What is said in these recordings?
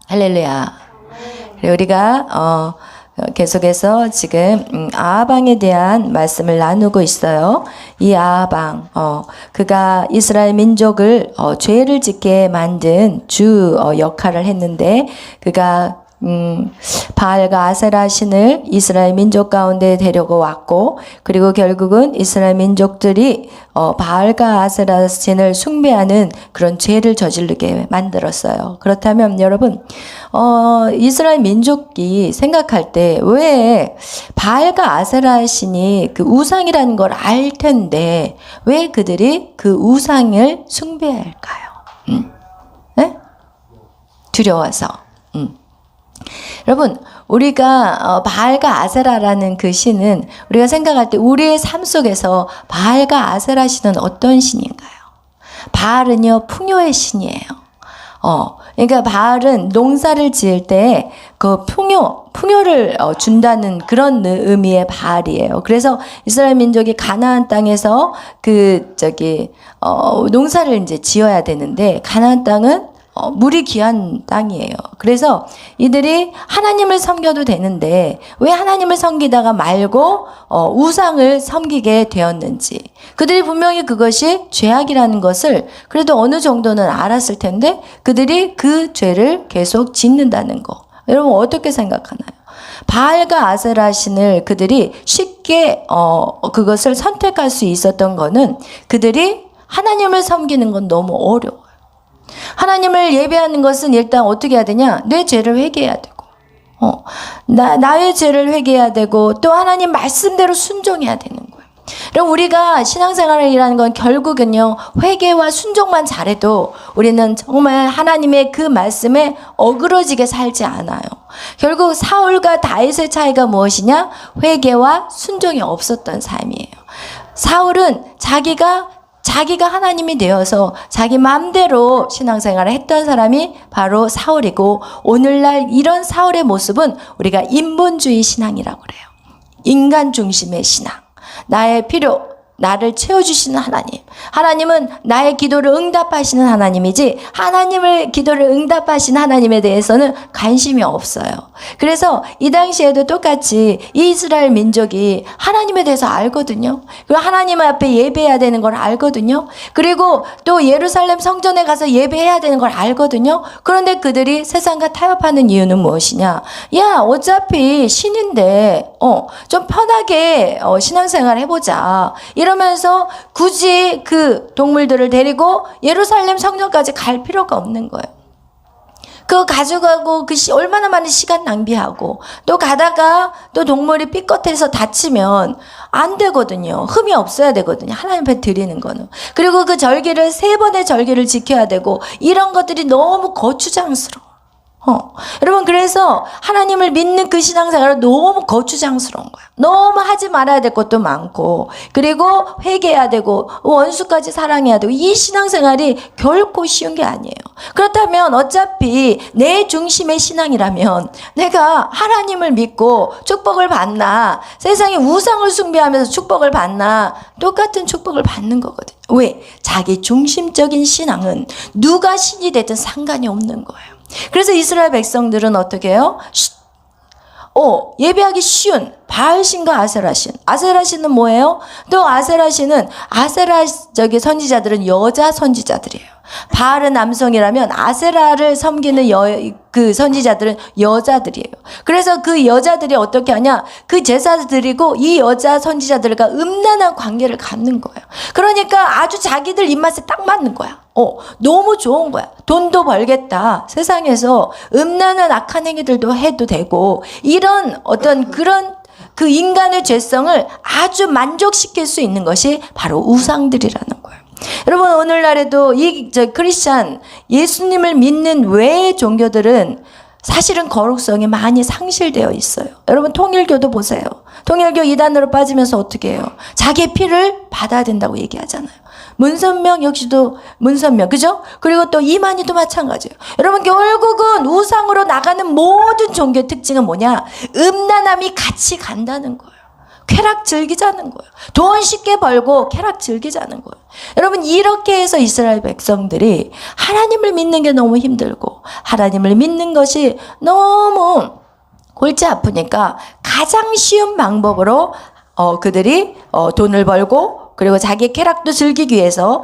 할렐루야. 우리가 계속해서 지금 아하방에 대한 말씀을 나누고 있어요. 이 아하방, 그가 이스라엘 민족을 죄를 짓게 만든 주 역할을 했는데, 그가 바알과 아세라 신을 이스라엘 민족 가운데 데리고 왔고, 그리고 결국은 이스라엘 민족들이 바알과 아세라 신을 숭배하는 그런 죄를 저지르게 만들었어요. 그렇다면 여러분, 이스라엘 민족이 생각할 때 왜 바알과 아세라 신이 그 우상이라는 걸 알 텐데 왜 그들이 그 우상을 숭배할까요? 네? 두려워서. 여러분, 우리가 바알과 아세라라는 그 신은 우리가 생각할 때 우리의 삶 속에서 바알과 아세라 신은 어떤 신인가요? 바알은요, 풍요의 신이에요. 그러니까 바알은 농사를 지을 때 그 풍요를 준다는 그런 의미의 바알이에요. 그래서 이스라엘 민족이 가나안 땅에서 농사를 이제 지어야 되는데, 가나안 땅은 물이 귀한 땅이에요. 그래서 이들이 하나님을 섬겨도 되는데 왜 하나님을 섬기다가 말고 우상을 섬기게 되었는지, 그들이 분명히 그것이 죄악이라는 것을 그래도 어느 정도는 알았을 텐데 그들이 그 죄를 계속 짓는다는 거, 여러분 어떻게 생각하나요? 바알과 아세라 신을 그들이 쉽게 그것을 선택할 수 있었던 거는, 그들이 하나님을 섬기는 건 너무 어려워요. 하나님을 예배하는 것은 일단 어떻게 해야 되냐? 내 죄를 회개해야 되고, 나의 죄를 회개해야 되고, 또 하나님 말씀대로 순종해야 되는 거예요. 그럼 우리가 신앙생활이라는 건 결국은요, 회개와 순종만 잘해도 우리는 정말 하나님의 그 말씀에 어그러지게 살지 않아요. 결국 사울과 다윗의 차이가 무엇이냐? 회개와 순종이 없었던 삶이에요. 사울은 자기가 하나님이 되어서 자기 마음대로 신앙생활을 했던 사람이 바로 사울이고, 오늘날 이런 사울의 모습은 우리가 인본주의 신앙이라고 그래요. 인간 중심의 신앙. 나의 필요, 나를 채워주시는 하나님. 하나님은 나의 기도를 응답하시는 하나님이지, 하나님을 기도를 응답하시는 하나님에 대해서는 관심이 없어요. 그래서 이 당시에도 똑같이 이 이스라엘 민족이 하나님에 대해서 알거든요. 그리고 하나님 앞에 예배해야 되는 걸 알거든요. 그리고 또 예루살렘 성전에 가서 예배해야 되는 걸 알거든요. 그런데 그들이 세상과 타협하는 이유는 무엇이냐? 야, 어차피 신인데 좀 편하게 신앙생활 해보자, 이러면서 굳이 그 동물들을 데리고 예루살렘 성전까지 갈 필요가 없는 거예요. 그거 가져가고 얼마나 많은 시간 낭비하고, 또 가다가 또 동물이 삐끗해서 다치면 안 되거든요. 흠이 없어야 되거든요. 하나님 앞에 드리는 거는. 그리고 그 절기를 3번의 절기를 지켜야 되고, 이런 것들이 너무 거추장스러워. 여러분, 그래서 하나님을 믿는 그 신앙생활은 너무 거추장스러운 거야. 너무 하지 말아야 될 것도 많고, 그리고 회개해야 되고, 원수까지 사랑해야 되고, 이 신앙생활이 결코 쉬운 게 아니에요. 그렇다면 어차피 내 중심의 신앙이라면 내가 하나님을 믿고 축복을 받나, 세상에 우상을 숭배하면서 축복을 받나, 똑같은 축복을 받는 거거든요. 왜? 자기 중심적인 신앙은 누가 신이 되든 상관이 없는 거예요. 그래서 이스라엘 백성들은 어떻게 해요? 예배하기 쉬운 바알신과 아세라신. 아세라신은 뭐예요? 또 아세라신은 선지자들은 여자 선지자들이에요. 바알은 남성이라면 아세라를 섬기는 그 선지자들은 여자들이에요. 그래서 그 여자들이 어떻게 하냐? 그 제사를 드리고 이 여자 선지자들과 음란한 관계를 갖는 거예요. 그러니까 아주 자기들 입맛에 딱 맞는 거야. 너무 좋은 거야. 돈도 벌겠다. 세상에서 음란한 악한 행위들도 해도 되고, 이런 어떤 그런 그 인간의 죄성을 아주 만족시킬 수 있는 것이 바로 우상들이라는 거예요. 여러분, 오늘날에도 크리스찬, 예수님을 믿는 외의 종교들은 사실은 거룩성이 많이 상실되어 있어요. 여러분, 통일교도 보세요. 통일교 이단으로 빠지면서 어떻게 해요? 자기의 피를 받아야 된다고 얘기하잖아요. 문선명 역시도 문선명, 그죠? 그리고 또 이만희도 마찬가지예요. 여러분, 결국은 우상으로 나가는 모든 종교의 특징은 뭐냐? 음란함이 같이 간다는 거예요. 쾌락 즐기자는 거예요. 돈 쉽게 벌고 쾌락 즐기자는 거예요. 여러분, 이렇게 해서 이스라엘 백성들이 하나님을 믿는 게 너무 힘들고 하나님을 믿는 것이 너무 골치 아프니까 가장 쉬운 방법으로 그들이 돈을 벌고 그리고 자기 쾌락도 즐기기 위해서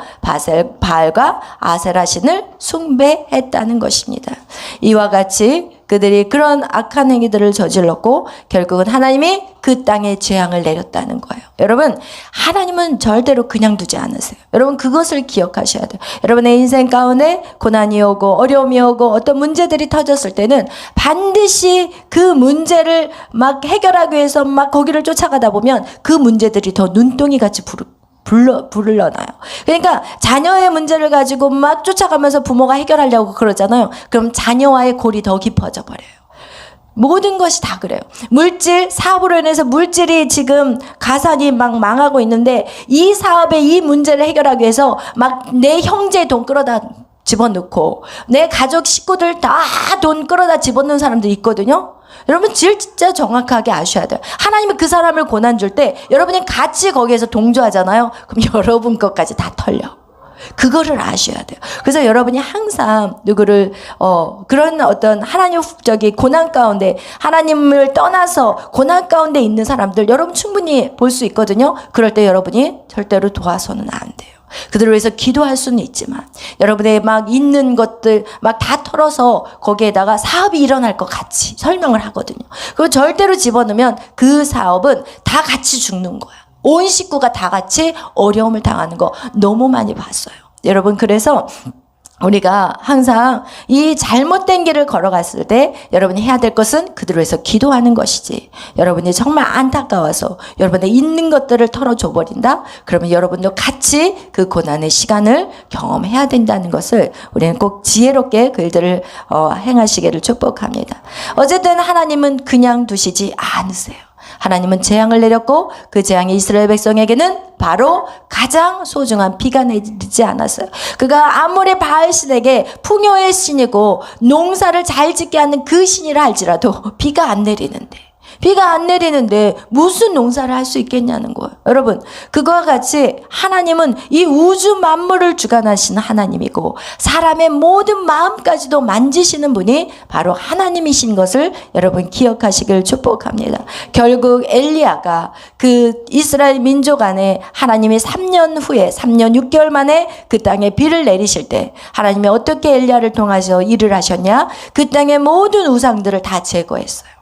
바알과 아세라 신을 숭배했다는 것입니다. 이와 같이 그들이 그런 악한 행위들을 저질렀고 결국은 하나님이 그 땅에 재앙을 내렸다는 거예요. 여러분, 하나님은 절대로 그냥 두지 않으세요. 여러분, 그것을 기억하셔야 돼요. 여러분의 인생 가운데 고난이 오고 어려움이 오고 어떤 문제들이 터졌을 때는 반드시 그 문제를 막 해결하기 위해서 막 거기를 쫓아가다 보면 그 문제들이 더 눈덩이 같이 불러나요. 그러니까 자녀의 문제를 가지고 막 쫓아가면서 부모가 해결하려고 그러잖아요. 그럼 자녀와의 골이 더 깊어져 버려요. 모든 것이 다 그래요. 물질, 사업으로 인해서 물질이 지금 가산이 막 망하고 있는데 이 사업에 이 문제를 해결하기 위해서 막 내 형제 돈 끌어다 집어넣고 내 가족 식구들 다 돈 끌어다 집어넣는 사람들이 있거든요. 여러분, 진짜 정확하게 아셔야 돼요. 하나님은 그 사람을 고난 줄 때 여러분이 같이 거기에서 동조하잖아요. 그럼 여러분 것까지 다 털려. 그거를 아셔야 돼요. 그래서 여러분이 항상 누구를 그런 어떤 하나님적인 고난 가운데 하나님을 떠나서 고난 가운데 있는 사람들 여러분 충분히 볼 수 있거든요. 그럴 때 여러분이 절대로 도와서는 안 돼요. 그들을 위해서 기도할 수는 있지만 여러분의 막 있는 것들 막 다 털어서 거기에다가 사업이 일어날 것 같이 설명을 하거든요. 그거 절대로 집어넣으면 그 사업은 다 같이 죽는 거야. 온 식구가 다 같이 어려움을 당하는 거 너무 많이 봤어요. 여러분, 그래서 우리가 항상 이 잘못된 길을 걸어갔을 때 여러분이 해야 될 것은 그들을 위해서 기도하는 것이지, 여러분이 정말 안타까워서 여러분의 있는 것들을 털어줘 버린다? 그러면 여러분도 같이 그 고난의 시간을 경험해야 된다는 것을 우리는 꼭 지혜롭게 그 일들을 행하시기를 축복합니다. 어쨌든 하나님은 그냥 두시지 않으세요. 하나님은 재앙을 내렸고 그 재앙이 이스라엘 백성에게는 바로 가장 소중한 비가 내리지 않았어요. 그가 아무리 바알 신에게 풍요의 신이고 농사를 잘 짓게 하는 그 신이라 할지라도 비가 안 내리는데 무슨 농사를 할 수 있겠냐는 거예요. 여러분, 그거와 같이 하나님은 이 우주 만물을 주관하시는 하나님이고 사람의 모든 마음까지도 만지시는 분이 바로 하나님이신 것을 여러분 기억하시길 축복합니다. 결국 엘리야가 그 이스라엘 민족 안에 하나님이 3년 후에 3년 6개월 만에 그 땅에 비를 내리실 때 하나님이 어떻게 엘리야를 통해서 일을 하셨냐? 그 땅의 모든 우상들을 다 제거했어요.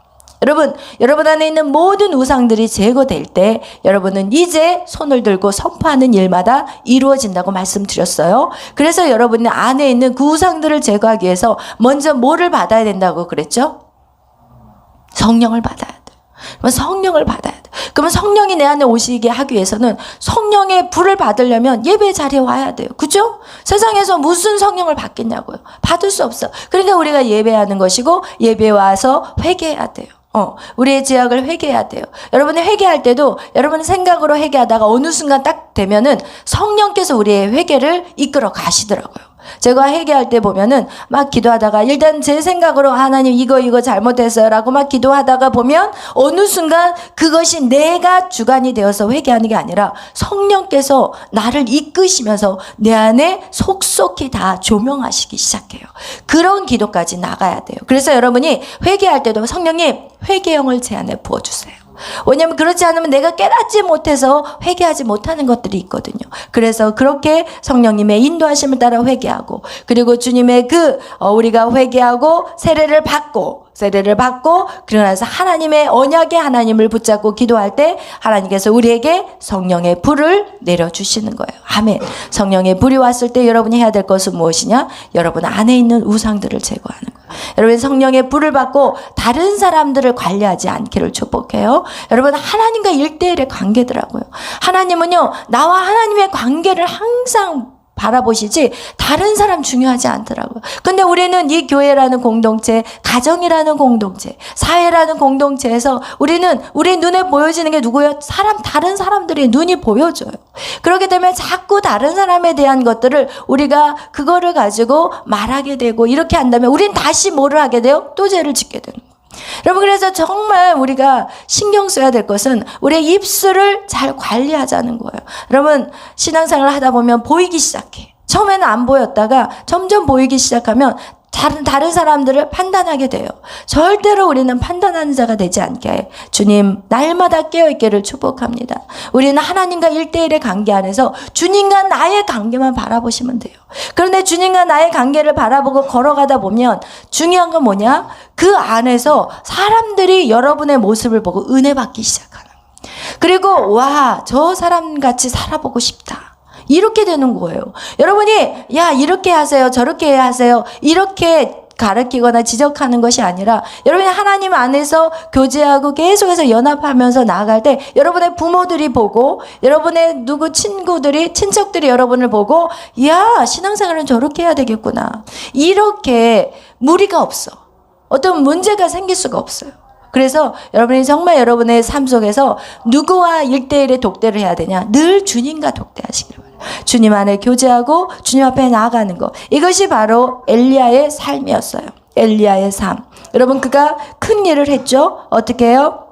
여러분 안에 있는 모든 우상들이 제거될 때 여러분은 이제 손을 들고 선포하는 일마다 이루어진다고 말씀드렸어요. 그래서 여러분 안에 있는 그 우상들을 제거하기 위해서 먼저 뭐를 받아야 된다고 그랬죠? 성령을 받아야 돼요. 그러면 성령을 받아야 돼요. 그러면 성령이 내 안에 오시게 하기 위해서는 성령의 불을 받으려면 예배 자리에 와야 돼요. 그죠? 세상에서 무슨 성령을 받겠냐고요. 받을 수 없어. 그러니까 우리가 예배하는 것이고 예배에 와서 회개해야 돼요. 우리의 죄악을 회개해야 돼요. 여러분이 회개할 때도 여러분의 생각으로 회개하다가 어느 순간 딱 되면은 성령께서 우리의 회개를 이끌어 가시더라고요. 제가 회개할 때 보면은 막 기도하다가 일단 제 생각으로 하나님 이거 잘못했어요 라고 막 기도하다가 보면 어느 순간 그것이 내가 주관이 되어서 회개하는 게 아니라 성령께서 나를 이끄시면서 내 안에 속속히 다 조명하시기 시작해요. 그런 기도까지 나가야 돼요. 그래서 여러분이 회개할 때도 성령님 회개형을 제 안에 부어주세요. 왜냐하면 그렇지 않으면 내가 깨닫지 못해서 회개하지 못하는 것들이 있거든요. 그래서 그렇게 성령님의 인도하심을 따라 회개하고, 그리고 주님의 우리가 회개하고 세례를 받고 그러나서 하나님의 언약의 하나님을 붙잡고 기도할 때 하나님께서 우리에게 성령의 불을 내려주시는 거예요. 아멘. 성령의 불이 왔을 때 여러분이 해야 될 것은 무엇이냐? 여러분 안에 있는 우상들을 제거하는 거예요. 여러분 성령의 불을 받고 다른 사람들을 관리하지 않기를 축복해요. 여러분 하나님과 1대1의 관계더라고요. 하나님은요 나와 하나님의 관계를 항상 바라보시지 다른 사람 중요하지 않더라고요. 근데 우리는 이 교회라는 공동체, 가정이라는 공동체, 사회라는 공동체에서 우리는 우리 눈에 보여지는 게 누구예요? 다른 사람들이 눈이 보여져요. 그렇게 되면 자꾸 다른 사람에 대한 것들을 우리가 그거를 가지고 말하게 되고 이렇게 한다면 우린 다시 뭐를 하게 돼요? 또 죄를 짓게 되는 거예요. 여러분, 그래서 정말 우리가 신경 써야 될 것은 우리의 입술을 잘 관리하자는 거예요. 여러분, 신앙생활을 하다 보면 보이기 시작해. 처음에는 안 보였다가 점점 보이기 시작하면 다른 사람들을 판단하게 돼요. 절대로 우리는 판단하는 자가 되지 않게 해. 주님, 날마다 깨어있기를 축복합니다. 우리는 하나님과 1대1의 관계 안에서 주님과 나의 관계만 바라보시면 돼요. 그런데 주님과 나의 관계를 바라보고 걸어가다 보면 중요한 건 뭐냐? 그 안에서 사람들이 여러분의 모습을 보고 은혜 받기 시작하는 거예요. 그리고 와, 저 사람 같이 살아보고 싶다. 이렇게 되는 거예요. 여러분이 야, 이렇게 하세요, 저렇게 하세요, 이렇게 가르치거나 지적하는 것이 아니라 여러분이 하나님 안에서 교제하고 계속해서 연합하면서 나아갈 때 여러분의 부모들이 보고 여러분의 친척들이 여러분을 보고 야, 신앙생활은 저렇게 해야 되겠구나. 이렇게 무리가 없어. 어떤 문제가 생길 수가 없어요. 그래서 여러분이 정말 여러분의 삶 속에서 누구와 1대1의 독대를 해야 되냐? 늘 주님과 독대하시기를 바랍니다. 주님 안에 교제하고 주님 앞에 나아가는 것. 이것이 바로 엘리야의 삶이었어요. 엘리야의 삶. 여러분, 그가 큰 일을 했죠. 어떻게 해요?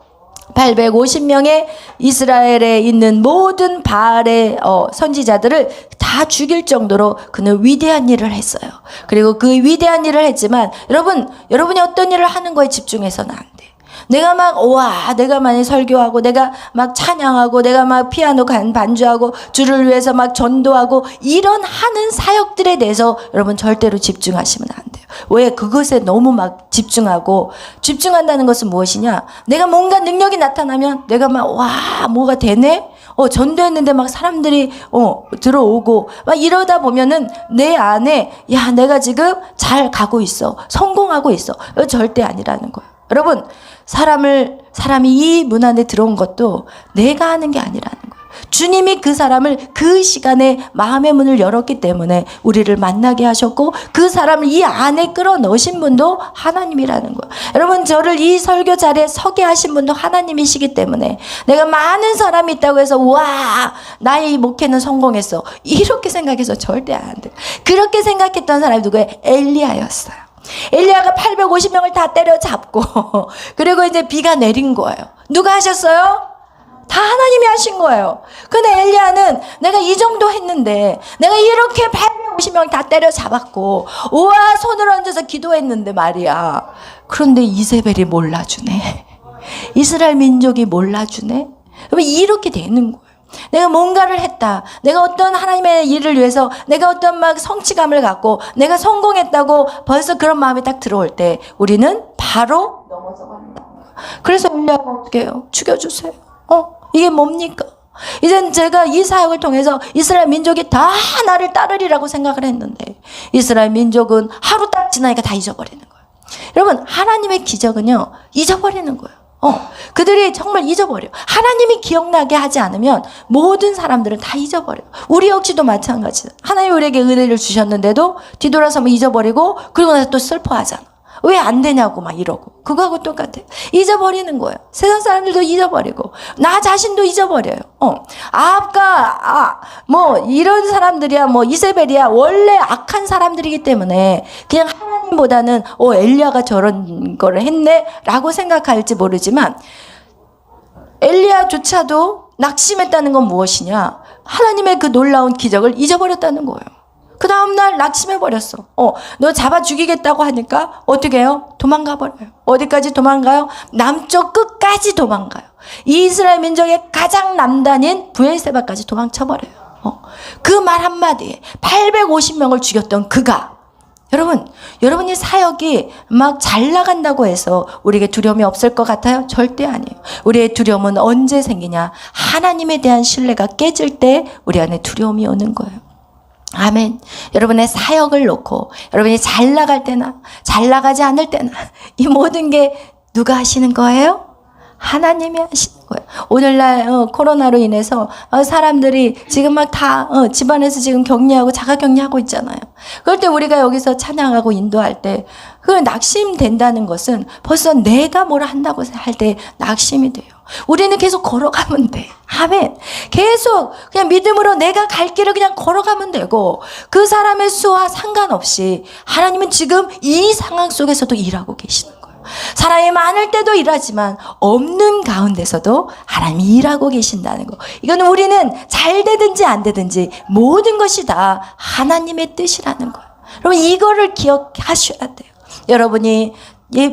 850명의 이스라엘에 있는 모든 바알의 선지자들을 다 죽일 정도로 그는 위대한 일을 했어요. 그리고 그 위대한 일을 했지만 여러분이 어떤 일을 하는 거에 집중해서는 안 돼. 내가 내가 많이 설교하고, 내가 막 찬양하고, 내가 막 피아노 반주하고, 주를 위해서 막 전도하고, 이런 하는 사역들에 대해서 여러분 절대로 집중하시면 안 돼요. 왜? 그것에 너무 막 집중한다는 것은 무엇이냐? 내가 뭔가 능력이 나타나면 내가 뭐가 되네? 전도했는데 막 사람들이, 들어오고, 막 이러다 보면은 내 안에, 야, 내가 지금 잘 가고 있어. 성공하고 있어. 이거 절대 아니라는 거예요. 여러분, 사람이 이 문 안에 들어온 것도 내가 하는 게 아니라는 거예요. 주님이 그 사람을 그 시간에 마음의 문을 열었기 때문에 우리를 만나게 하셨고, 그 사람을 이 안에 끌어넣으신 분도 하나님이라는 거예요. 여러분, 저를 이 설교 자리에 서게 하신 분도 하나님이시기 때문에 내가 많은 사람이 있다고 해서 와, 나의 이 목회는 성공했어, 이렇게 생각해서 절대 안 돼. 그렇게 생각했던 사람이 누구예요? 엘리야였어요. 엘리야가 850명을 다 때려잡고 그리고 이제 비가 내린 거예요. 누가 하셨어요? 다 하나님이 하신 거예요. 근데 엘리야는 내가 이 정도 했는데, 내가 이렇게 850명을 다 때려잡았고, 우와, 손을 얹어서 기도했는데 말이야. 그런데 이세벨이 몰라주네. 이스라엘 민족이 몰라주네. 그러면 이렇게 되는 거예요. 내가 뭔가를 했다. 내가 어떤 하나님의 일을 위해서 내가 어떤 막 성취감을 갖고 내가 성공했다고 벌써 그런 마음이 딱 들어올 때 우리는 바로 넘어져 버린다. 그래서 엘리야가 어떻게 해요? 죽여주세요. 이게 뭡니까? 이젠 제가 이 사역을 통해서 이스라엘 민족이 다 나를 따르리라고 생각을 했는데 이스라엘 민족은 하루 딱 지나니까 다 잊어버리는 거예요. 여러분, 하나님의 기적은요, 잊어버리는 거예요. 그들이 정말 잊어버려. 하나님이 기억나게 하지 않으면 모든 사람들은 다 잊어버려. 우리 역시도 마찬가지다. 하나님이 우리에게 은혜를 주셨는데도 뒤돌아서면 잊어버리고, 그리고 나서 또 슬퍼하잖아. 왜 안 되냐고 막 이러고. 그거하고 똑같아. 잊어버리는 거예요. 세상 사람들도 잊어버리고, 나 자신도 잊어버려요. 아합과 이런 사람들이야, 이세벨이야, 원래 악한 사람들이기 때문에 그냥 하나님보다는 엘리야가 저런 거를 했네 라고 생각할지 모르지만, 엘리야조차도 낙심했다는 건 무엇이냐? 하나님의 그 놀라운 기적을 잊어버렸다는 거예요. 그 다음날 낙심해버렸어. 너 잡아 죽이겠다고 하니까 어떻게 해요? 도망가 버려요. 어디까지 도망가요? 남쪽 끝까지 도망가요. 이스라엘 민족의 가장 남단인 브엘세바까지 도망쳐버려요. 그 말 한마디에 850명을 죽였던 그가, 여러분이 사역이 막 잘 나간다고 해서 우리에게 두려움이 없을 것 같아요? 절대 아니에요. 우리의 두려움은 언제 생기냐? 하나님에 대한 신뢰가 깨질 때 우리 안에 두려움이 오는 거예요. 아멘. 여러분의 사역을 놓고 여러분이 잘 나갈 때나 잘 나가지 않을 때나 이 모든 게 누가 하시는 거예요? 하나님이 하시는 거예요. 오늘날 코로나로 인해서 사람들이 지금 막 다 집안에서 지금 격리하고 자가 격리하고 있잖아요. 그럴 때 우리가 여기서 찬양하고 인도할 때 그 낙심된다는 것은 벌써 내가 뭘 한다고 할 때 낙심이 돼요. 우리는 계속 걸어가면 돼. 아멘. 계속 그냥 믿음으로 내가 갈 길을 그냥 걸어가면 되고, 그 사람의 수와 상관없이 하나님은 지금 이 상황 속에서도 일하고 계시는 거예요. 사람이 많을 때도 일하지만 없는 가운데서도 하나님이 일하고 계신다는 거. 이건 우리는 잘 되든지 안 되든지 모든 것이 다 하나님의 뜻이라는 거예요. 여러분 이거를 기억하셔야 돼요. 여러분이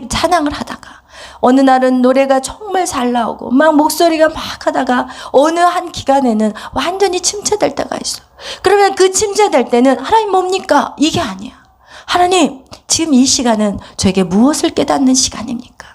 찬양을 하다가 어느 날은 노래가 정말 잘 나오고 막 목소리가 막 하다가 어느 한 기간에는 완전히 침체될 때가 있어요. 그러면 그 침체될 때는 하나님 뭡니까? 이게 아니야. 하나님 지금 이 시간은 저에게 무엇을 깨닫는 시간입니까?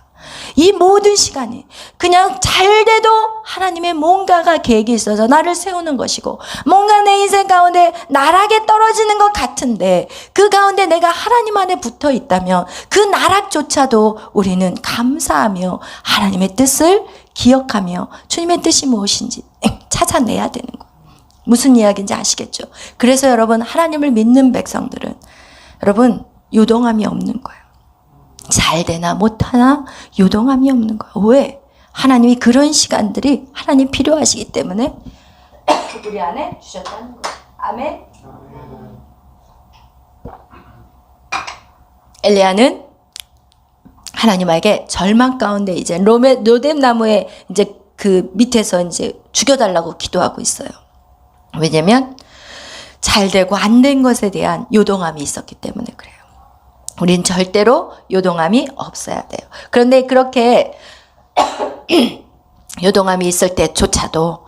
이 모든 시간이 그냥 잘 돼도 하나님의 뭔가가 계획이 있어서 나를 세우는 것이고 뭔가 내 인생 가운데 나락에 떨어지는 것 같은데 그 가운데 내가 하나님 안에 붙어 있다면 그 나락조차도 우리는 감사하며 하나님의 뜻을 기억하며 주님의 뜻이 무엇인지 찾아내야 되는 거예요. 무슨 이야기인지 아시겠죠? 그래서 여러분 하나님을 믿는 백성들은 여러분 요동함이 없는 거예요. 잘 되나 못하나 요동함이 없는 거예요. 왜? 하나님이 그런 시간들이 하나님 필요하시기 때문에 우리 안에 주셨다는 거예요. 아멘. 엘리야는 하나님에게 절망 가운데 이제 로뎀나무에 이제 그 밑에서 이제 죽여달라고 기도하고 있어요. 왜냐면 잘 되고 안 된 것에 대한 요동함이 있었기 때문에 그래요. 우린 절대로 요동함이 없어야 돼요. 그런데 그렇게 요동함이 있을 때조차도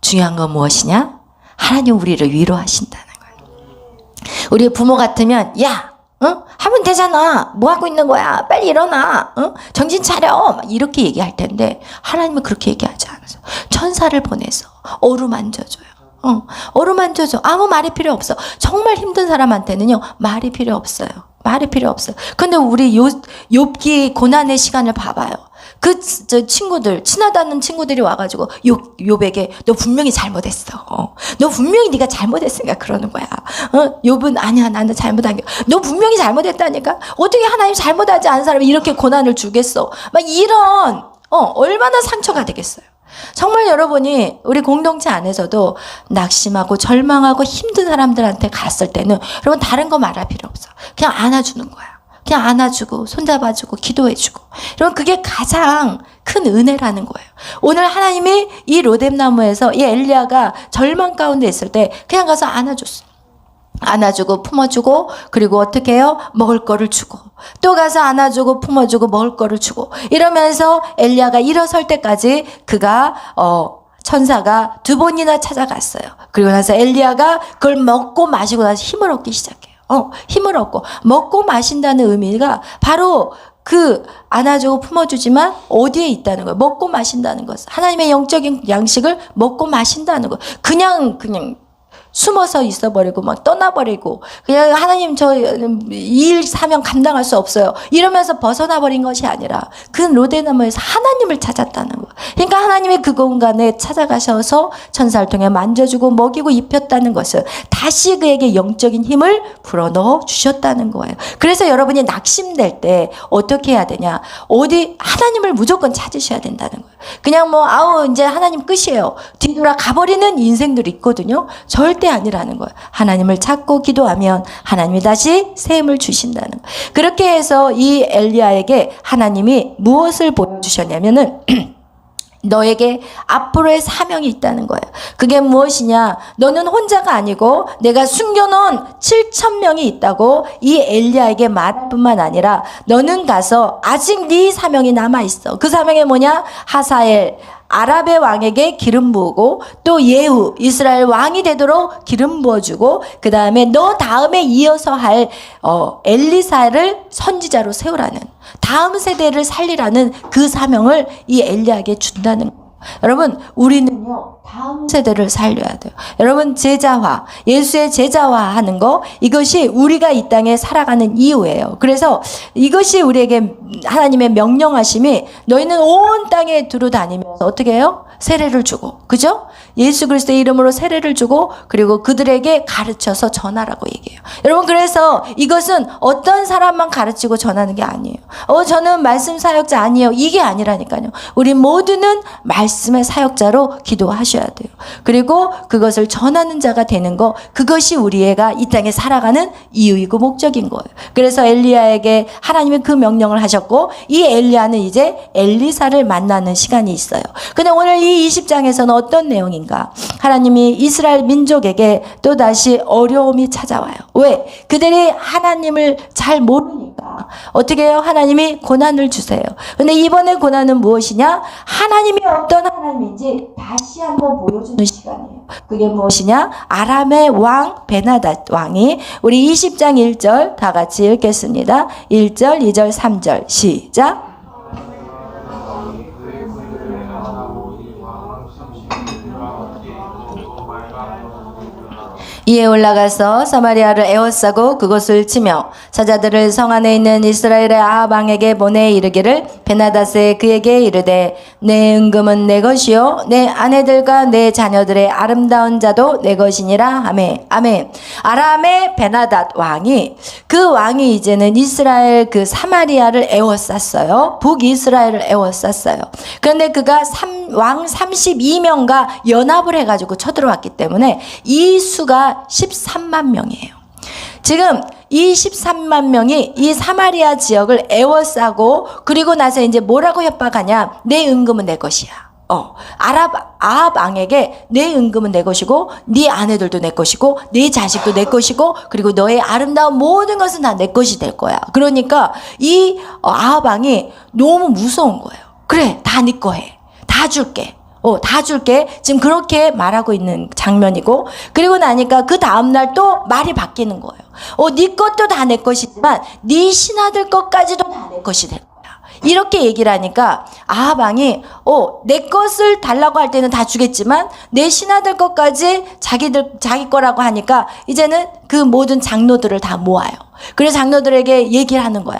중요한 건 무엇이냐? 하나님 우리를 위로하신다는 거예요. 우리 부모 같으면 야, 하면 되잖아. 뭐 하고 있는 거야? 빨리 일어나. 정신 차려. 막 이렇게 얘기할 텐데 하나님은 그렇게 얘기하지 않아서 천사를 보내서 어루만져줘요. 어루만져줘. 아무 말이 필요 없어. 정말 힘든 사람한테는요 말이 필요 없어요. 말이 필요 없어요. 근데 우리 욥기 고난의 시간을 봐봐요. 저 친구들, 친하다는 친구들이 와가지고 욥에게 너 분명히 잘못했어. 너 분명히 네가 잘못했으니까 그러는 거야. 욥은 아니야 나는 잘못한 게. 너 분명히 잘못했다니까. 어떻게 하나님 잘못하지 않은 사람이 이렇게 고난을 주겠어. 막 이런 얼마나 상처가 되겠어요. 정말 여러분이 우리 공동체 안에서도 낙심하고 절망하고 힘든 사람들한테 갔을 때는 여러분 다른 거 말할 필요 없어. 그냥 안아주는 거야. 그냥 안아주고 손잡아주고 기도해주고. 여러분 그게 가장 큰 은혜라는 거예요. 오늘 하나님이 이 로뎀나무에서 이 엘리야가 절망 가운데 있을 때 그냥 가서 안아줬어요. 안아주고 품어주고 그리고 어떻게 해요? 먹을 거를 주고 또 가서 안아주고 품어주고 먹을 거를 주고 이러면서 엘리야가 일어설 때까지 그가 천사가 2번이나 찾아갔어요. 그리고 나서 엘리야가 그걸 먹고 마시고 나서 힘을 얻기 시작해요. 힘을 얻고 먹고 마신다는 의미가 바로 그 안아주고 품어주지만 어디에 있다는 거예요? 먹고 마신다는 것. 하나님의 영적인 양식을 먹고 마신다는 거. 그냥 숨어서 있어버리고 막 떠나버리고 그냥 하나님 저 일 사명 감당할 수 없어요 이러면서 벗어나버린 것이 아니라 그 로데나무에서 하나님을 찾았다는 거예요. 그러니까 하나님의 그 공간에 찾아가셔서 천사를 통해 만져주고 먹이고 입혔다는 것은 다시 그에게 영적인 힘을 불어넣어 주셨다는 거예요. 그래서 여러분이 낙심될 때 어떻게 해야 되냐? 어디 하나님을 무조건 찾으셔야 된다는 거예요. 그냥 이제 하나님 끝이에요. 뒤돌아 가버리는 인생들이 있거든요. 절대 아니라는 거예요. 하나님을 찾고 기도하면 하나님이 다시 새 힘을 주신다는 거예요. 그렇게 해서 이 엘리야에게 하나님이 무엇을 보여주셨냐면은 너에게 앞으로의 사명이 있다는 거예요. 그게 무엇이냐? 너는 혼자가 아니고 내가 숨겨놓은 7,000명이 있다고 이 엘리야에게 말할 뿐만 아니라 너는 가서 아직 네 사명이 남아있어. 그 사명이 뭐냐? 하사엘 아랍의 왕에게 기름 부으고 또 예후 이스라엘 왕이 되도록 기름 부어주고 그 다음에 너 다음에 이어서 할 엘리사를 선지자로 세우라는 다음 세대를 살리라는 그 사명을 이 엘리야에게 준다는 거예요. 여러분 우리는요 다음 세대를 살려야 돼요. 여러분 제자화 예수의 제자화하는 거 이것이 우리가 이 땅에 살아가는 이유예요. 그래서 이것이 우리에게 하나님의 명령하심이 너희는 온 땅에 두루다니면서 어떻게 해요? 세례를 주고 그죠? 예수 그리스도의 이름으로 세례를 주고 그리고 그들에게 가르쳐서 전하라고 얘기해요. 여러분 그래서 이것은 어떤 사람만 가르치고 전하는 게 아니에요. 저는 말씀 사역자 아니에요. 이게 아니라니까요. 우리 모두는 말씀 말씀의 사역자로 기도하셔야 돼요. 그리고 그것을 전하는 자가 되는 거, 그것이 우리가 이 땅에 살아가는 이유이고 목적인 거예요. 그래서 엘리야에게 하나님이 그 명령을 하셨고, 이 엘리야는 이제 엘리사를 만나는 시간이 있어요. 근데 오늘 이 20장에서는 어떤 내용인가? 하나님이 이스라엘 민족에게 또다시 어려움이 찾아와요. 왜? 그들이 하나님을 잘 모르니까. 어떻게 해요? 하나님이 고난을 주세요. 근데 이번에 고난은 무엇이냐? 하나님이 어떤 하나님인지 다시 한번 보여주는 시간이에요. 그게 무엇이냐? 아람의 왕 베나닷 왕이, 우리 20장 1절 다 같이 읽겠습니다. 1절, 2절, 3절 시작. 이에 올라가서 사마리아를 에워싸고 그곳을 치며 사자들을 성 안에 있는 이스라엘의 아합 왕에게 보내 이르기를, 베나닷에 그에게 이르되 내 은금은 내 것이요 내 아내들과 내 자녀들의 아름다운 자도 내 것이니라 하매. 아멘. 아람의 베나닷 왕이, 그 왕이 이제는 이스라엘 그 사마리아를 에워쌌어요. 북이스라엘을 에워쌌어요. 그런데 그가 왕 32명과 연합을 해가지고 쳐들어왔기 때문에 이 수가 13만 명이에요. 지금 이 13만 명이 이 사마리아 지역을 에워싸고, 그리고 나서 이제 뭐라고 협박하냐? 내 은금은 내 것이야. 아합 왕에게 내 은금은 내 것이고, 네 아내들도 내 것이고, 네 자식도 내 것이고, 그리고 너의 아름다운 모든 것은 다 내 것이 될 거야. 그러니까 이 아합 왕이 너무 무서운 거예요. 그래, 다 네 거 해. 다 줄게. 다 줄게. 지금 그렇게 말하고 있는 장면이고, 그리고 나니까 그 다음날 또 말이 바뀌는 거예요. 네 것도 다 내 것이지만 네 신하들 것까지도 다 내 것이 될 거야. 이렇게 얘기를 하니까 아합 왕이 내 것을 달라고 할 때는 다 주겠지만 내 신하들 것까지 자기 거라고 하니까 이제는 그 모든 장로들을 다 모아요. 그래서 장로들에게 얘기를 하는 거야.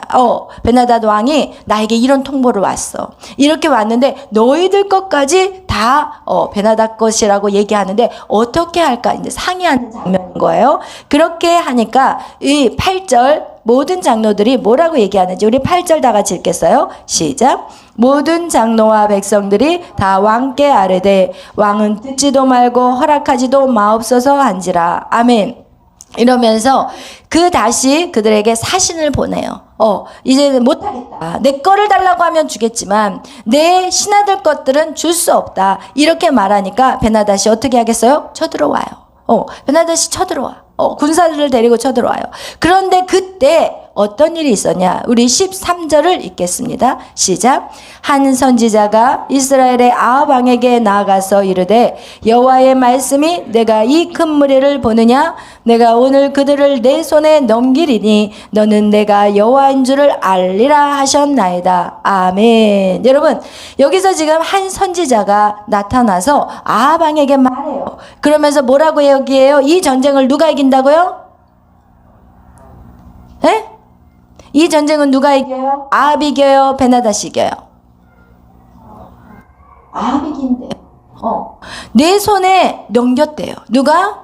베나닷 왕이 나에게 이런 통보를 왔어. 이렇게 왔는데 너희들 것까지 다 베나닷 것이라고 얘기하는데 어떻게 할까? 이제 상의하는 장면인 거예요. 그렇게 하니까 이 8절 모든 장로들이 뭐라고 얘기하는지 우리 8절 다 같이 읽겠어요. 시작. 모든 장로와 백성들이 다 왕께 아뢰되 왕은 듣지도 말고 허락하지도 마옵소서 한지라. 아멘. 이러면서 다시 그들에게 사신을 보내요. 이제는 못하겠다. 내 거를 달라고 하면 주겠지만 내 신하들 것들은 줄 수 없다. 이렇게 말하니까 베나닷이 어떻게 하겠어요? 쳐들어와요. 베나닷이 쳐들어와. 군사들을 데리고 쳐들어와요. 그런데 그때 어떤 일이 있었냐? 우리 13절을 읽겠습니다. 시작. 한 선지자가 이스라엘의 아합 왕에게 나아가서 이르되 여호와의 말씀이 내가 이 큰 무리를 보느냐? 내가 오늘 그들을 내 손에 넘기리니 너는 내가 여호와인 줄을 알리라 하셨나이다. 아멘. 여러분, 여기서 지금 한 선지자가 나타나서 아합 왕에게 말해요. 그러면서 뭐라고 얘기해요? 이 전쟁을 누가 이긴다고요? 네? 이 전쟁은 누가 이겨요? 아합이 이겨요? 베나닷이 이겨요? 아합이 이긴대요. 내 손에 넘겼대요. 누가?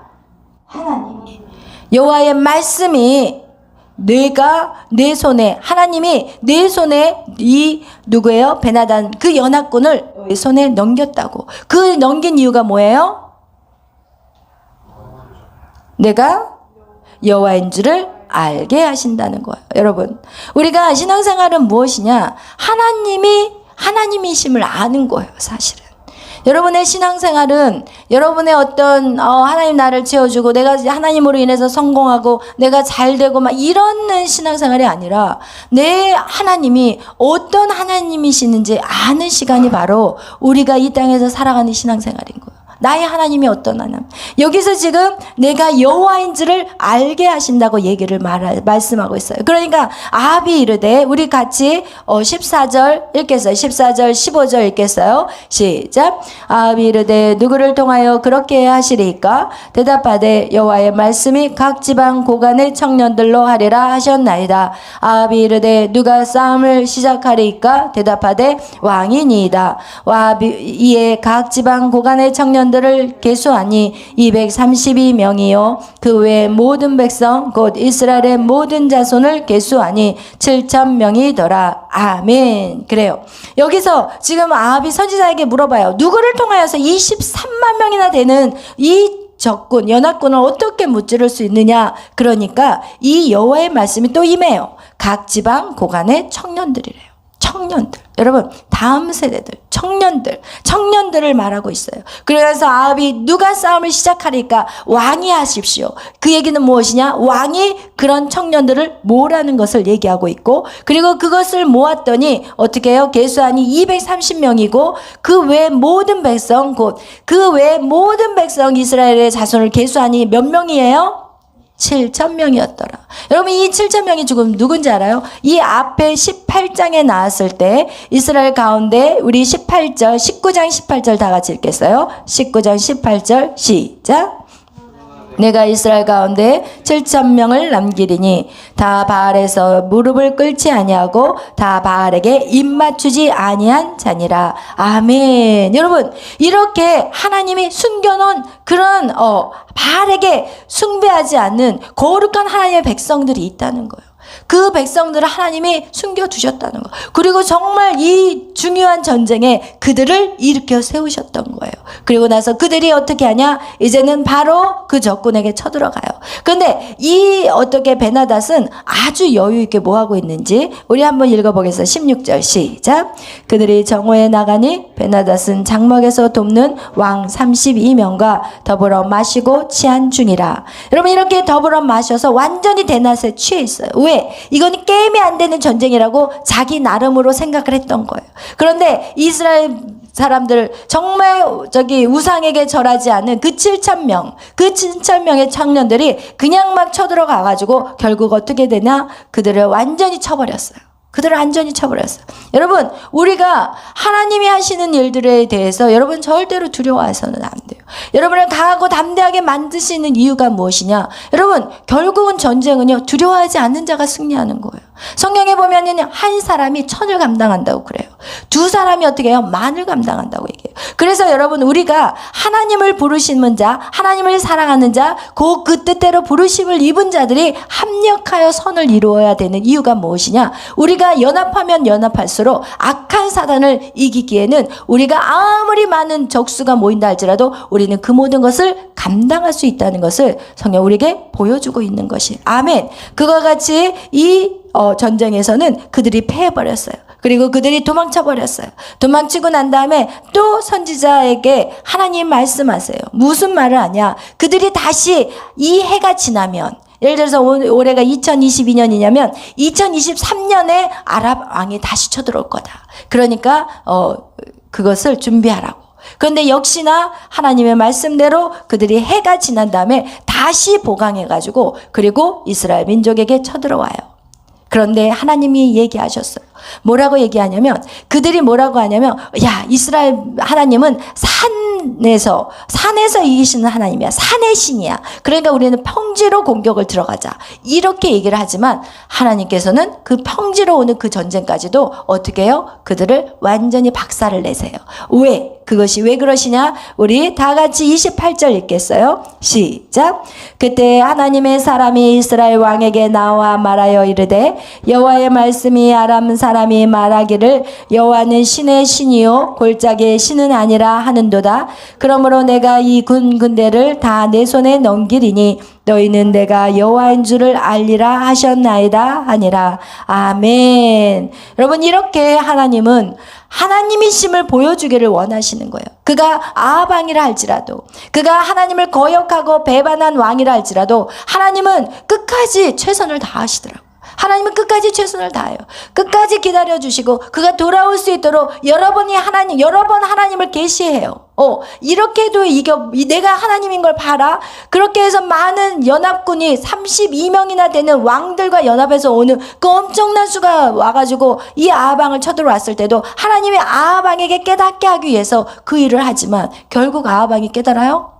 하나님이. 여호와의 말씀이 내가 내 손에, 하나님이 내 손에 이 누구예요? 베나닷 그 연합군을 내 손에 넘겼다고. 그 넘긴 이유가 뭐예요? 내가 여호와인 줄을 알게 하신다는 거예요. 여러분, 우리가 신앙생활은 무엇이냐? 하나님이심을 아는 거예요, 사실은. 여러분의 신앙생활은 여러분의 어떤 하나님 나를 채워주고 내가 하나님으로 인해서 성공하고 내가 잘되고 막 이런 신앙생활이 아니라 내 하나님이 어떤 하나님이시는지 아는 시간이 바로 우리가 이 땅에서 살아가는 신앙생활인 거예요. 나의 하나님이 어떤 하나님. 여기서 지금 내가 여호와인지를 알게 하신다고 얘기를 말씀하고 있어요. 그러니까 아합이 이르되, 우리 같이 14절 읽겠어요. 14절 15절 읽겠어요. 시작. 아합이 이르되 누구를 통하여 그렇게 하시리까? 대답하되 여호와의 말씀이 각 지방 고관의 청년들로 하리라 하셨나이다. 아합이 이르되 누가 싸움을 시작하리까? 대답하되 왕이니이다. 아합이 이에 각 지방 고관의 청년들 청년들을 계수하니 232명이요 그 외의 모든 백성 곧 이스라엘의 모든 자손을 계수하니 7,000명이더라. 아멘. 그래요. 여기서 지금 아합이 선지자에게 물어봐요. 누구를 통하여서 23만 명이나 되는 이 적군, 연합군을 어떻게 무찌를 수 있느냐? 그러니까 이 여호와의 말씀이 또 임해요. 각 지방 고관의 청년들이래요. 청년들. 여러분, 다음 세대들, 청년들을 말하고 있어요. 그래서 아합이 누가 싸움을 시작하니까 왕이 하십시오. 그 얘기는 무엇이냐? 왕이 그런 청년들을 모으라는 것을 얘기하고 있고, 그리고 그것을 모았더니 어떻게 해요? 계수하니 230명이고 그 외 모든 백성, 곧 그 외 모든 백성 이스라엘의 자손을 계수하니 몇 명이에요? 7,000명이었더라. 여러분, 이 7,000명이 지금 누군지 알아요? 이 앞에 18장에 나왔을 때 이스라엘 가운데 우리 18절, 19장 18절 다 같이 읽겠어요? 19장 18절 시작. 내가 이스라엘 가운데 7,000명을 남기리니 다 바알에서 무릎을 꿇지 아니하고 다 바알에게 입맞추지 아니한 자니라. 아멘. 여러분, 이렇게 하나님이 숨겨놓은 그런 바알에게 숭배하지 않는 거룩한 하나님의 백성들이 있다는 거예요. 그 백성들을 하나님이 숨겨두셨다는 거. 그리고 정말 이 중요한 전쟁에 그들을 일으켜 세우셨던 거예요. 그리고 나서 그들이 어떻게 하냐? 이제는 바로 그 적군에게 쳐들어가요. 그런데 이 어떻게 베나닷은 아주 여유 있게 뭐 하고 있는지 우리 한번 읽어보겠습니다. 16절 시작. 그들이 정오에 나가니 베나닷은 장막에서 돕는 왕 32명과 더불어 마시고 취한 중이라. 여러분, 이렇게 더불어 마셔서 완전히 대낮에 취해 있어요. 왜? 이건 게임이 안 되는 전쟁이라고 자기 나름으로 생각을 했던 거예요. 그런데 이스라엘 사람들 정말 우상에게 절하지 않은 그 7,000명, 그 7,000명의 청년들이 그냥 막 쳐들어가 가지고 결국 어떻게 되냐? 그들을 완전히 쳐버렸어요. 그들을 완전히 쳐버렸어요. 여러분, 우리가 하나님이 하시는 일들에 대해서 여러분 절대로 두려워해서는 안 돼요. 여러분을 강하고 담대하게 만드시는 이유가 무엇이냐? 여러분, 결국은 전쟁은요, 두려워하지 않는 자가 승리하는 거예요. 성경에 보면은 한 사람이 천을 감당한다고 그래요. 두 사람이 어떻게 해요? 만을 감당한다고 얘기해요. 그래서 여러분, 우리가 하나님을 부르시는 자, 하나님을 사랑하는 자, 그 뜻대로 부르심을 입은 자들이 합력하여 선을 이루어야 되는 이유가 무엇이냐? 우리가 연합하면 연합할수록 악한 사단을 이기기에는 우리가 아무리 많은 적수가 모인다 할지라도 우리는 그 모든 것을 감당할 수 있다는 것을 성경 우리에게 보여주고 있는 것이. 아멘. 그와 같이 이 전쟁에서는 그들이 패해버렸어요. 그리고 그들이 도망쳐버렸어요. 도망치고 난 다음에 또 선지자에게 하나님 말씀하세요. 무슨 말을 하냐? 그들이 다시 이 해가 지나면, 예를 들어서 올해가 2022년이냐면 2023년에 아랍 왕이 다시 쳐들어올 거다. 그러니까 그것을 준비하라고. 그런데 역시나 하나님의 말씀대로 그들이 해가 지난 다음에 다시 보강해가지고 그리고 이스라엘 민족에게 쳐들어와요. 그런데 하나님이 얘기하셨어요. 뭐라고 얘기하냐면, 그들이 뭐라고 하냐면, 야, 이스라엘 하나님은 산에서 이기시는 하나님이야. 산의 신이야. 그러니까 우리는 평지로 공격을 들어가자. 이렇게 얘기를 하지만 하나님께서는 그 평지로 오는 그 전쟁까지도 어떻게 해요? 그들을 완전히 박살을 내세요. 왜? 그것이 왜 그러시냐? 우리 다 같이 28절 읽겠어요? 시작. 그때 하나님의 사람이 이스라엘 왕에게 나와 말하여 이르되, 여호와의 말씀이 아람 사람이 말하기를 여호와는 신의 신이요 골짜기의 신은 아니라 하는도다. 그러므로 내가 이 군대를 다 내 손에 넘기리니 너희는 내가 여호와인 줄을 알리라 하셨나이다 하니라. 아멘. 여러분, 이렇게 하나님은 하나님이심을 보여주기를 원하시는 거예요. 그가 아합 왕이라 할지라도, 그가 하나님을 거역하고 배반한 왕이라 할지라도 하나님은 끝까지 최선을 다하시더라고요. 하나님은 끝까지 최선을 다해요. 끝까지 기다려주시고 그가 돌아올 수 있도록 여러 번 하나님을 계시해요. 이렇게 해도 내가 하나님인 걸 봐라. 그렇게 해서 많은 연합군이 32명이나 되는 왕들과 연합해서 오는 그 엄청난 수가 와가지고 이 아합왕을 쳐들어왔을 때도 하나님이 아합왕에게 깨닫게 하기 위해서 그 일을 하지만 결국 아합왕이 깨달아요?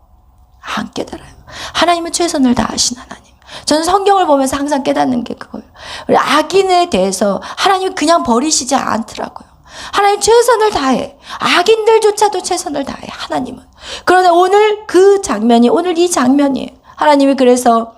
안 깨달아요. 하나님은 최선을 다하신 하나님. 저는 성경을 보면서 항상 깨닫는 게 그거예요. 악인에 대해서 하나님이 그냥 버리시지 않더라고요. 하나님 최선을 다해. 악인들조차도 최선을 다해. 하나님은. 그런데 오늘 그 장면이 오늘 이 장면이에요. 하나님이 그래서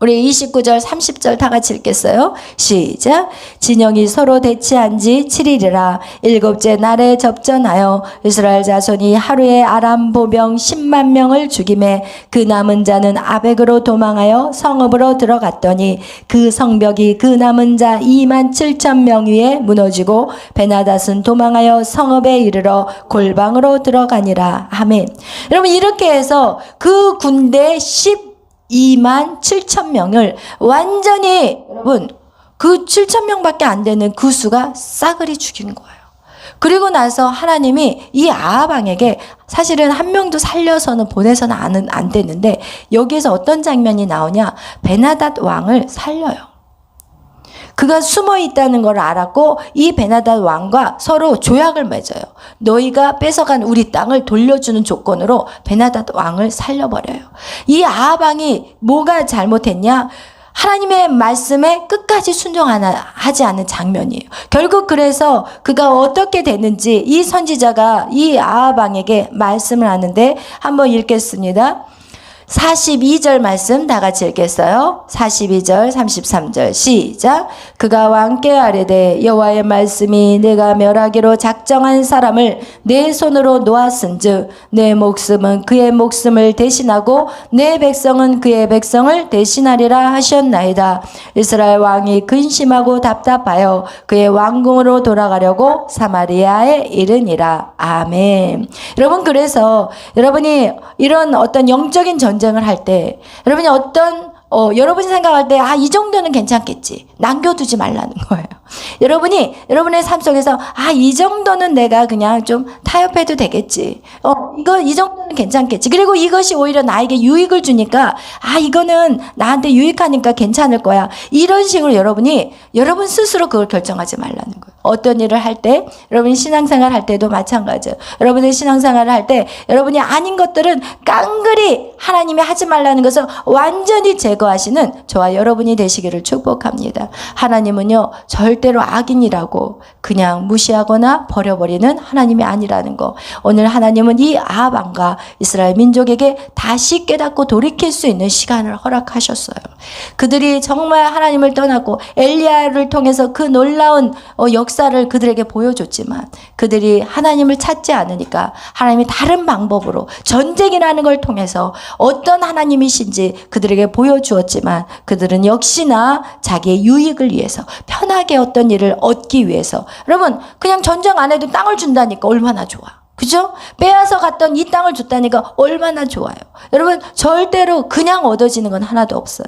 우리 29절 30절 다 같이 읽겠어요. 시작. 진영이 서로 대치한 지 7일이라 일곱째 날에 접전하여 이스라엘 자손이 하루에 아람 보병 10만 명을 죽임에 그 남은 자는 아벡으로 도망하여 성읍으로 들어갔더니 그 성벽이 그 남은 자 2만 7천 명 위에 무너지고 베나닷은 도망하여 성읍에 이르러 골방으로 들어가니라. 아멘. 여러분 이렇게 해서 그 군대 2만 7천 명을 완전히 여러분 그 7천 명밖에 안 되는 그 수가 싸그리 죽인 거예요. 그리고 나서 하나님이 이 아합 왕에게 사실은 한 명도 살려서는 보내서는 안 되는데 여기에서 어떤 장면이 나오냐? 베나닷 왕을 살려요. 그가 숨어 있다는 걸 알았고 이 베나닷 왕과 서로 조약을 맺어요. 너희가 뺏어간 우리 땅을 돌려주는 조건으로 베나닷 왕을 살려버려요. 이 아합 왕이 뭐가 잘못했냐? 하나님의 말씀에 끝까지 순종하지 않은 장면이에요. 결국 그래서 그가 어떻게 됐는지 이 선지자가 이 아합 왕에게 말씀을 하는데 한번 읽겠습니다. 42절 말씀 다 같이 읽겠어요. 42절 33절 시작. 그가 왕께 아뢰되 여호와의 말씀이 내가 멸하기로 작정한 사람을 내 손으로 놓았은즉 내 목숨은 그의 목숨을 대신하고 내 백성은 그의 백성을 대신하리라 하셨나이다. 이스라엘 왕이 근심하고 답답하여 그의 왕궁으로 돌아가려고 사마리아에 이르니라. 아멘. 여러분 그래서 여러분이 이런 어떤 영적인 전쟁을 할 때 여러분이 여러분이 생각할 때 이 정도는 괜찮겠지. 남겨두지 말라는 거예요. 여러분이 여러분의 삶 속에서 이 정도는 내가 그냥 좀 타협해도 되겠지. 이 정도는 괜찮겠지. 그리고 이것이 오히려 나에게 유익을 주니까 이거는 나한테 유익하니까 괜찮을 거야. 이런 식으로 여러분 스스로 그걸 결정하지 말라는 거예요. 어떤 일을 할 때 여러분이 신앙생활 할 때도 마찬가지예요. 여러분의 신앙생활을 할 때 여러분이 아닌 것들은 깡그리 하나님이 하지 말라는 것을 완전히 제거하시는 저와 여러분이 되시기를 축복합니다. 하나님은요 절대로 악인이라고 그냥 무시하거나 버려버리는 하나님이 아니라는 거. 오늘 하나님은 이 아합 왕과 이스라엘 민족에게 다시 깨닫고 돌이킬 수 있는 시간을 허락하셨어요. 그들이 정말 하나님을 떠났고 엘리야를 통해서 그 놀라운 역사를 그들에게 보여줬지만 그들이 하나님을 찾지 않으니까 하나님이 다른 방법으로 전쟁이라는 걸 통해서 어떤 하나님이신지 그들에게 보여주었지만 그들은 역시나 자기의 유익을 위해서 편하게 어떤 일을 얻기 위해서 여러분 그냥 전쟁 안 해도 땅을 준다니까 얼마나 좋아. 그죠? 빼앗아 갔던 이 땅을 줬다니까 얼마나 좋아요. 여러분 절대로 그냥 얻어지는 건 하나도 없어요.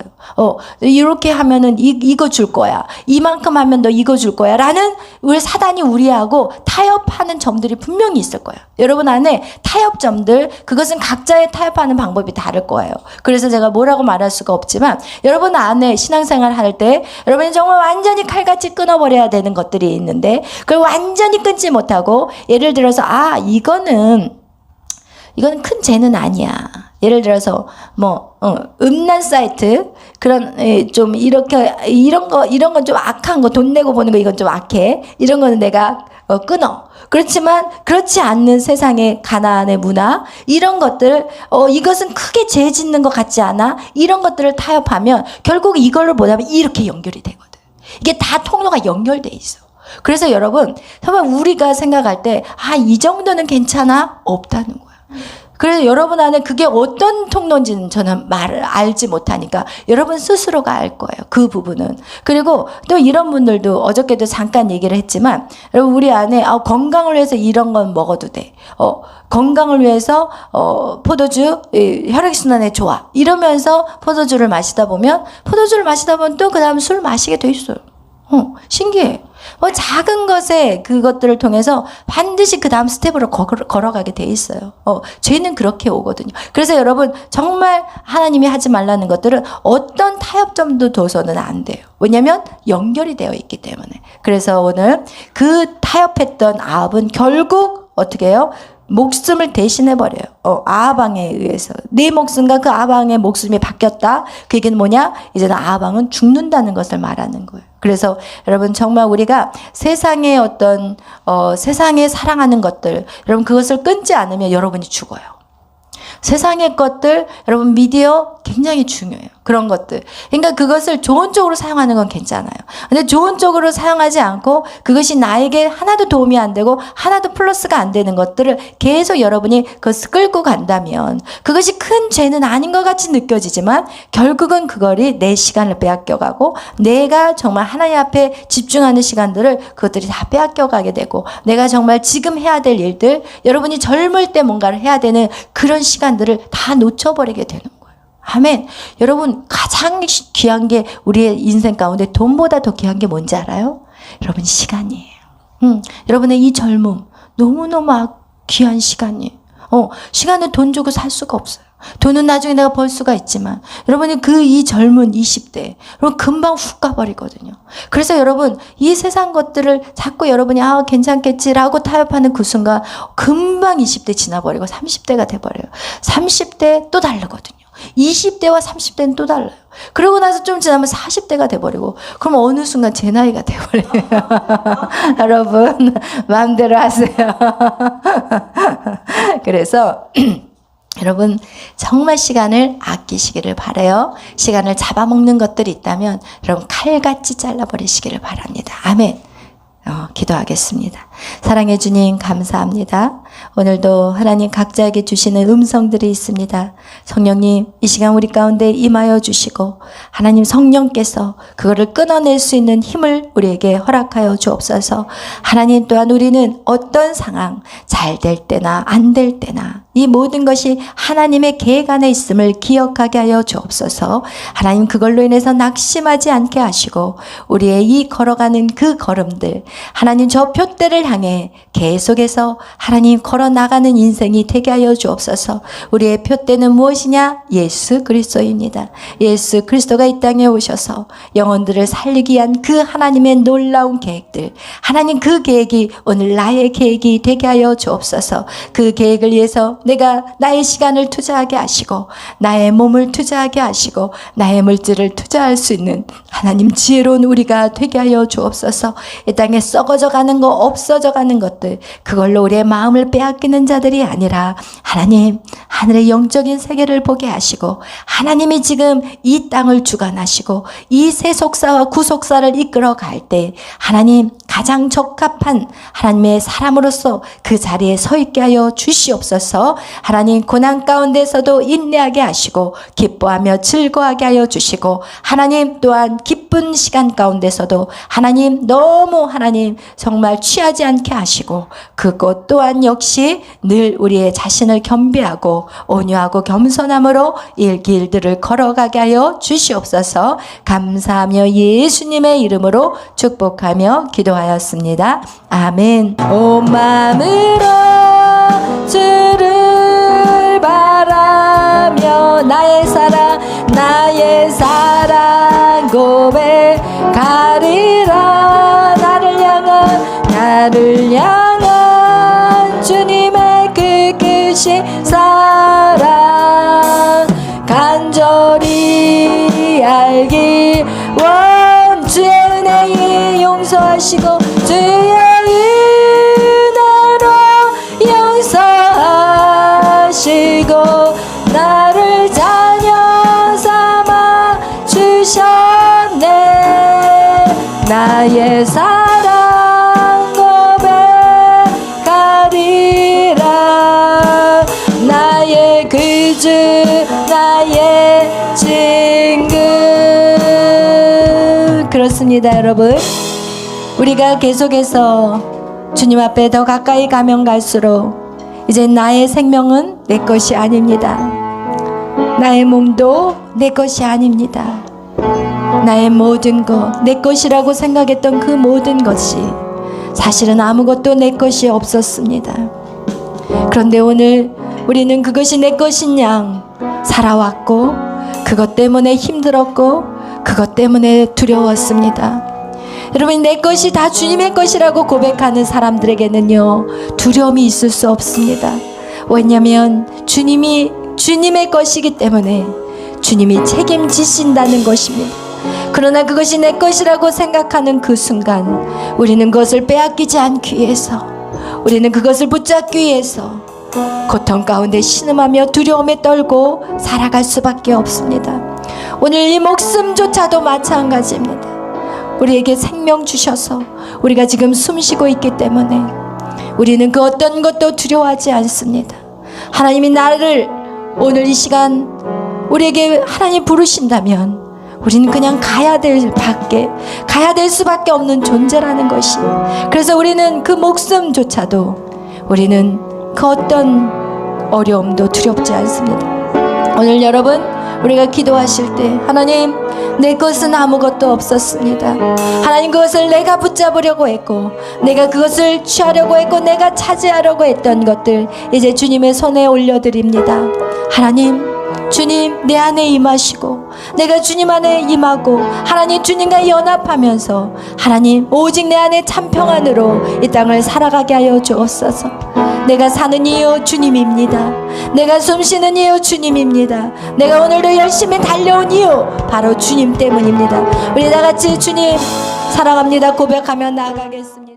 이렇게 하면은 이거 줄 거야. 이만큼 하면 너 이거 줄 거야. 라는 우리 사단이 우리하고 타협하는 점들이 분명히 있을 거예요. 여러분 안에 타협점들 그것은 각자의 타협하는 방법이 다를 거예요. 그래서 제가 뭐라고 말할 수가 없지만 여러분 안에 신앙생활 할 때 여러분이 정말 완전히 칼같이 끊어버려야 되는 것들이 있는데 그걸 완전히 끊지 못하고 예를 들어서 이거는 큰 죄는 아니야. 예를 들어서 음란 사이트 그런 좀 이런 건 좀 악한 거 돈 내고 보는 거 이건 좀 악해. 이런 거는 내가 끊어. 그렇지만 그렇지 않는 세상의 가나안의 문화 이런 것들 이것은 크게 죄 짓는 것 같지 않아? 이런 것들을 타협하면 결국 이걸로 보다면 이렇게 연결이 되거든. 이게 다 통로가 연결돼 있어. 그래서 여러분 정말 우리가 생각할 때 이 정도는 괜찮아? 없다는 거야. 그래서 여러분 안에 그게 어떤 통로인지는 저는 알지 못하니까 여러분 스스로가 알 거예요. 그 부분은. 그리고 또 이런 분들도 어저께도 잠깐 얘기를 했지만 여러분 우리 안에 건강을 위해서 이런 건 먹어도 돼. 건강을 위해서 포도주 혈액순환에 좋아. 이러면서 포도주를 마시다 보면 또 그 다음 술 마시게 돼 있어요. 신기해. 작은 것에 그것들을 통해서 반드시 그 다음 스텝으로 걸어가게 돼 있어요. 죄는 그렇게 오거든요. 그래서 여러분 정말 하나님이 하지 말라는 것들은 어떤 타협점도 둬서는 안 돼요. 왜냐하면 연결이 되어 있기 때문에. 그래서 오늘 그 타협했던 아합은 결국 어떻게 해요? 목숨을 대신해버려요. 아하방에 의해서. 네 목숨과 그 아하방의 목숨이 바뀌었다. 그 얘기는 뭐냐? 이제는 아하방은 죽는다는 것을 말하는 거예요. 그래서 여러분 정말 우리가 세상의 어떤 세상에 사랑하는 것들, 여러분 그것을 끊지 않으면 여러분이 죽어요. 세상의 것들, 여러분 미디어 굉장히 중요해요. 그런 것들. 그러니까 그것을 좋은 쪽으로 사용하는 건 괜찮아요. 근데 좋은 쪽으로 사용하지 않고 그것이 나에게 하나도 도움이 안 되고 하나도 플러스가 안 되는 것들을 계속 여러분이 그것을 끌고 간다면 그것이 큰 죄는 아닌 것 같이 느껴지지만 결국은 그거를 내 시간을 빼앗겨가고 내가 정말 하나님 앞에 집중하는 시간들을 그것들이 다 빼앗겨가게 되고 내가 정말 지금 해야 될 일들, 여러분이 젊을 때 뭔가를 해야 되는 그런 시간들을 다 놓쳐버리게 되는 거예요. 아멘. 여러분 가장 귀한 게 우리의 인생 가운데 돈보다 더 귀한 게 뭔지 알아요? 여러분 시간이에요. 여러분의 이 젊음 너무너무 귀한 시간이에요. 시간은 돈 주고 살 수가 없어요. 돈은 나중에 내가 벌 수가 있지만 여러분이 이 젊은 20대 여러분 금방 훅 가버리거든요. 그래서 여러분 이 세상 것들을 자꾸 여러분이 괜찮겠지라고 타협하는 그 순간 금방 20대 지나버리고 30대가 돼버려요. 30대 또 다르거든요. 20대와 30대는 또 달라요. 그러고 나서 좀 지나면 40대가 돼버리고 그럼 어느 순간 제 나이가 돼버려요. 여러분 마음대로 하세요. 그래서 여러분 정말 시간을 아끼시기를 바라요. 시간을 잡아먹는 것들이 있다면 여러분 칼같이 잘라버리시기를 바랍니다. 아멘. 기도하겠습니다. 사랑해 주님 감사합니다. 오늘도 하나님 각자에게 주시는 음성들이 있습니다. 성령님 이 시간 우리 가운데 임하여 주시고 하나님 성령께서 그거를 끊어낼 수 있는 힘을 우리에게 허락하여 주옵소서. 하나님 또한 우리는 어떤 상황 잘 될 때나 안 될 때나 이 모든 것이 하나님의 계획 안에 있음을 기억하게 하여 주옵소서. 하나님 그걸로 인해서 낙심하지 않게 하시고 우리의 이 걸어가는 그 걸음들 하나님 저 표대를 향해 계속해서 하나님 걸어 나가는 인생이 되게 하여 주옵소서. 우리의 표대는 무엇이냐? 예수 그리스도입니다. 예수 그리스도가 이 땅에 오셔서 영혼들을 살리기 위한 그 하나님의 놀라운 계획들, 하나님 그 계획이 오늘 나의 계획이 되게 하여 주옵소서. 그 계획을 위해서 내가 나의 시간을 투자하게 하시고 나의 몸을 투자하게 하시고 나의 물질을 투자할 수 있는 하나님 지혜로운 우리가 되게 하여 주옵소서. 이 땅에 썩어져 가는 거, 없어져 가는 것들, 그걸로 우리의 마음을 빼앗기는 자들이 아니라 하나님 하늘의 영적인 세계를 보게 하시고 하나님이 지금 이 땅을 주관하시고 이 세속사와 구속사를 이끌어 갈 때 하나님 가장 적합한 하나님의 사람으로서 그 자리에 서 있게 하여 주시옵소서. 하나님 고난 가운데서도 인내하게 하시고 기뻐하며 즐거워하게 하여 주시고 하나님 또한 기쁜 시간 가운데서도 하나님 너무 하나님 정말 취하지 않게 하시고 그것 또한 역시 늘 우리의 자신을 겸비하고 온유하고 겸손함으로 이 길들을 걸어가게 하여 주시옵소서. 감사하며 예수님의 이름으로 축복하며 기도하였습니다. 아멘. 온 마음으로 주를 바라며 나의 사랑 고백하리라. 나를 향한 주님의 그 끝이 사랑 간절히 알기 원. 주의 은혜에 용서하시고 주의 은혜로 용서하시고 나를 자녀 삼아 주셨네. 나의 사랑 고백하리라. 나의 구주 나의 친구. 그렇습니다. 여러분 우리가 계속해서 주님 앞에 더 가까이 가면 갈수록 이제 나의 생명은 내 것이 아닙니다. 나의 몸도 내 것이 아닙니다. 나의 모든 것, 내 것이라고 생각했던 그 모든 것이 사실은 아무것도 내 것이 없었습니다. 그런데 오늘 우리는 그것이 내 것인 양 살아왔고 그것 때문에 힘들었고 그것 때문에 두려웠습니다. 여러분, 내 것이 다 주님의 것이라고 고백하는 사람들에게는요, 두려움이 있을 수 없습니다. 왜냐하면 주님이 주님의 것이기 때문에 주님이 책임지신다는 것입니다. 그러나 그것이 내 것이라고 생각하는 그 순간 우리는 그것을 빼앗기지 않기 위해서, 우리는 그것을 붙잡기 위해서 고통 가운데 신음하며 두려움에 떨고 살아갈 수밖에 없습니다. 오늘 이 목숨조차도 마찬가지입니다. 우리에게 생명 주셔서 우리가 지금 숨쉬고 있기 때문에 우리는 그 어떤 것도 두려워하지 않습니다. 하나님이 나를 오늘 이 시간 우리에게 하나님 부르신다면 우리는 그냥 가야 될 수밖에 없는 존재라는 것이, 그래서 우리는 그 목숨조차도, 우리는 그 어떤 어려움도 두렵지 않습니다. 오늘 여러분, 우리가 기도하실 때 하나님, 내 것은 아무것도 없었습니다. 하나님, 그것을 내가 붙잡으려고 했고, 내가 그것을 취하려고 했고, 내가 차지하려고 했던 것들 이제 주님의 손에 올려드립니다. 하나님, 주님 내 안에 임하시고 내가 주님 안에 임하고 하나님 주님과 연합하면서 하나님 오직 내 안에 참 평안으로 이 땅을 살아가게 하여 주옵소서. 내가 사는 이유 주님입니다. 내가 숨쉬는 이유 주님입니다. 내가 오늘도 열심히 달려온 이유 바로 주님 때문입니다. 우리 다같이 주님 사랑합니다 고백하며 나아가겠습니다.